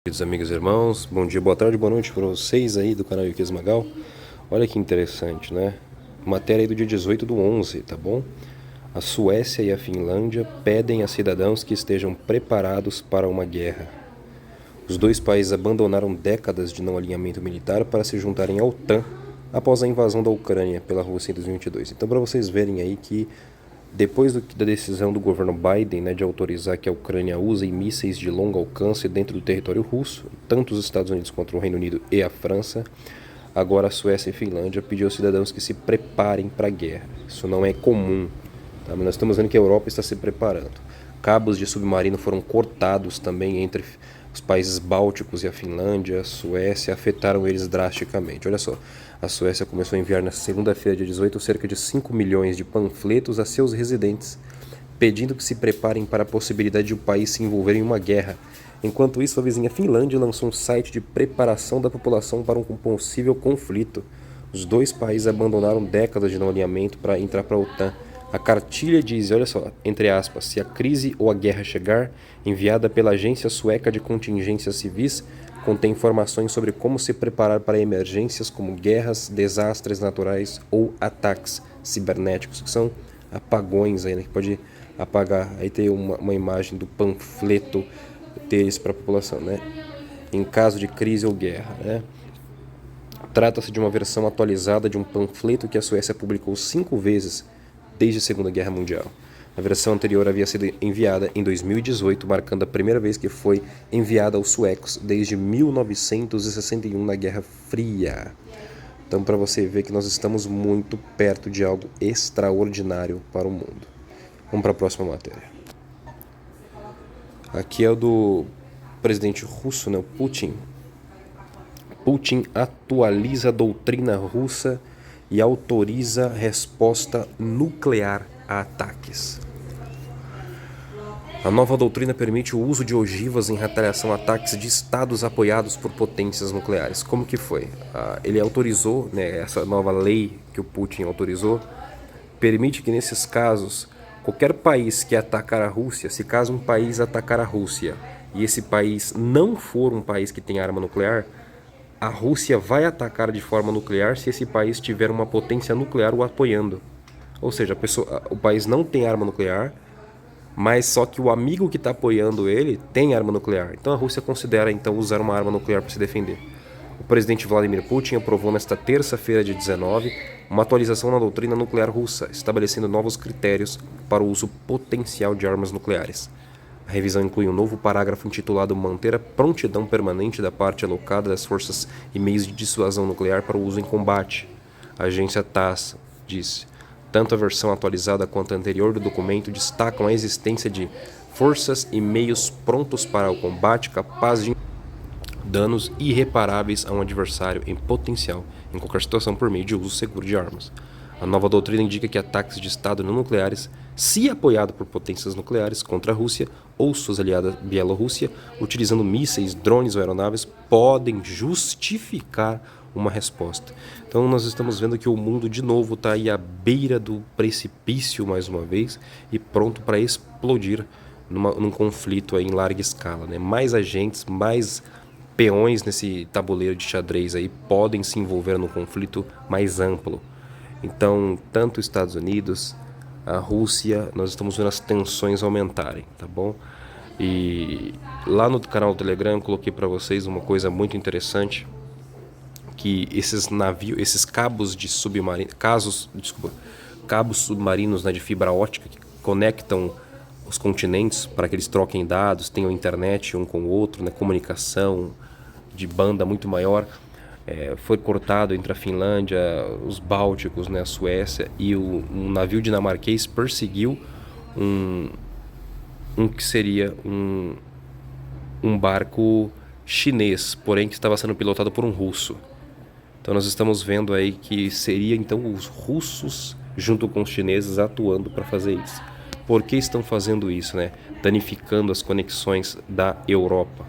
Queridos amigos e irmãos, bom dia, boa tarde, boa noite para vocês aí do canal Yuki Magal. Olha que interessante, né? Matéria aí do dia 18/11, tá bom? A Suécia e a Finlândia pedem a cidadãos que estejam preparados para uma guerra. Os dois países abandonaram décadas de não alinhamento militar para se juntarem à OTAN após a invasão da Ucrânia pela Rússia em 2022. Então, para vocês verem aí que depois da decisão do governo Biden, né, de autorizar que a Ucrânia use mísseis de longo alcance dentro do território russo, tanto os Estados Unidos quanto o Reino Unido e a França, agora a Suécia e a Finlândia pediu aos cidadãos que se preparem para a guerra. Isso não é comum, tá? Mas nós estamos vendo que a Europa está se preparando. Cabos de submarino foram cortados também entre os países bálticos e a Finlândia, a Suécia, afetaram eles drasticamente. Olha só, a Suécia começou a enviar na segunda-feira, dia 18, cerca de 5 milhões de panfletos a seus residentes, pedindo que se preparem para a possibilidade de o país se envolver em uma guerra. Enquanto isso, a vizinha Finlândia lançou um site de preparação da população para um possível conflito. Os dois países abandonaram décadas de não alinhamento para entrar para a OTAN. A cartilha diz, olha só, entre aspas, se a crise ou a guerra chegar, enviada pela Agência Sueca de Contingências Civis, contém informações sobre como se preparar para emergências como guerras, desastres naturais ou ataques cibernéticos, que são apagões aí, né, que pode apagar. Aí tem uma imagem do panfleto deles para a população, né? Em caso de crise ou guerra, né? Trata-se de uma versão atualizada de um panfleto que a Suécia publicou 5 vezes desde a Segunda Guerra Mundial. A versão anterior havia sido enviada em 2018, marcando a primeira vez que foi enviada aos suecos desde 1961 na Guerra Fria. Então, para você ver que nós estamos muito perto de algo extraordinário para o mundo. Vamos para a próxima matéria. Aqui é o do presidente russo, né, o Putin. Putin atualiza a doutrina russa e autoriza resposta nuclear a ataques. A nova doutrina permite o uso de ogivas em retaliação a ataques de estados apoiados por potências nucleares. Como que foi? Ele autorizou, né, essa nova lei que o Putin autorizou, permite que nesses casos, qualquer país que atacar a Rússia, se caso um país atacar a Rússia e esse país não for um país que tem arma nuclear, a Rússia vai atacar de forma nuclear se esse país tiver uma potência nuclear o apoiando. Ou seja, o país não tem arma nuclear, mas só que o amigo que está apoiando ele tem arma nuclear. Então a Rússia considera então usar uma arma nuclear para se defender. O presidente Vladimir Putin aprovou nesta terça-feira, dia 19, uma atualização na doutrina nuclear russa, estabelecendo novos critérios para o uso potencial de armas nucleares. A revisão inclui um novo parágrafo intitulado Manter a prontidão permanente da parte alocada das forças e meios de dissuasão nuclear para o uso em combate. A agência TASS disse. Tanto a versão atualizada quanto a anterior do documento destacam a existência de forças e meios prontos para o combate capazes de danos irreparáveis a um adversário em potencial em qualquer situação por meio de uso seguro de armas. A nova doutrina indica que ataques de Estado não nucleares, se apoiado por potências nucleares contra a Rússia ou suas aliadas Bielorrússia, utilizando mísseis, drones ou aeronaves, podem justificar uma resposta. Então nós estamos vendo que o mundo de novo está aí à beira do precipício mais uma vez e pronto para explodir num conflito aí em larga escala, né? Mais agentes, mais peões nesse tabuleiro de xadrez aí podem se envolver num conflito mais amplo. Então, tanto os Estados Unidos, a Rússia, nós estamos vendo as tensões aumentarem, tá bom? E lá no canal do Telegram eu coloquei para vocês uma coisa muito interessante, que esses navios, esses cabos de cabos submarinos, né, de fibra ótica que conectam os continentes para que eles troquem dados, tenham internet um com o outro, né, comunicação de banda muito maior. Foi cortado entre a Finlândia, os Bálticos, né, a Suécia, e um navio dinamarquês perseguiu um que seria um barco chinês, porém que estava sendo pilotado por um russo. Então nós estamos vendo aí que seria então os russos junto com os chineses atuando para fazer isso. Por que estão fazendo isso, né? Danificando as conexões da Europa.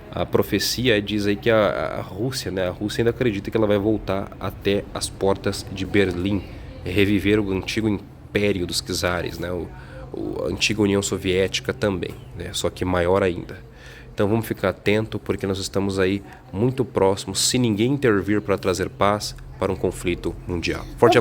A profecia diz aí que a Rússia, né? A Rússia ainda acredita que ela vai voltar até as portas de Berlim, reviver o antigo império dos czares, né? A antiga União Soviética também, né? Só que maior ainda. Então vamos ficar atento, porque nós estamos aí muito próximos, se ninguém intervir para trazer paz, para um conflito mundial. Forte abraço.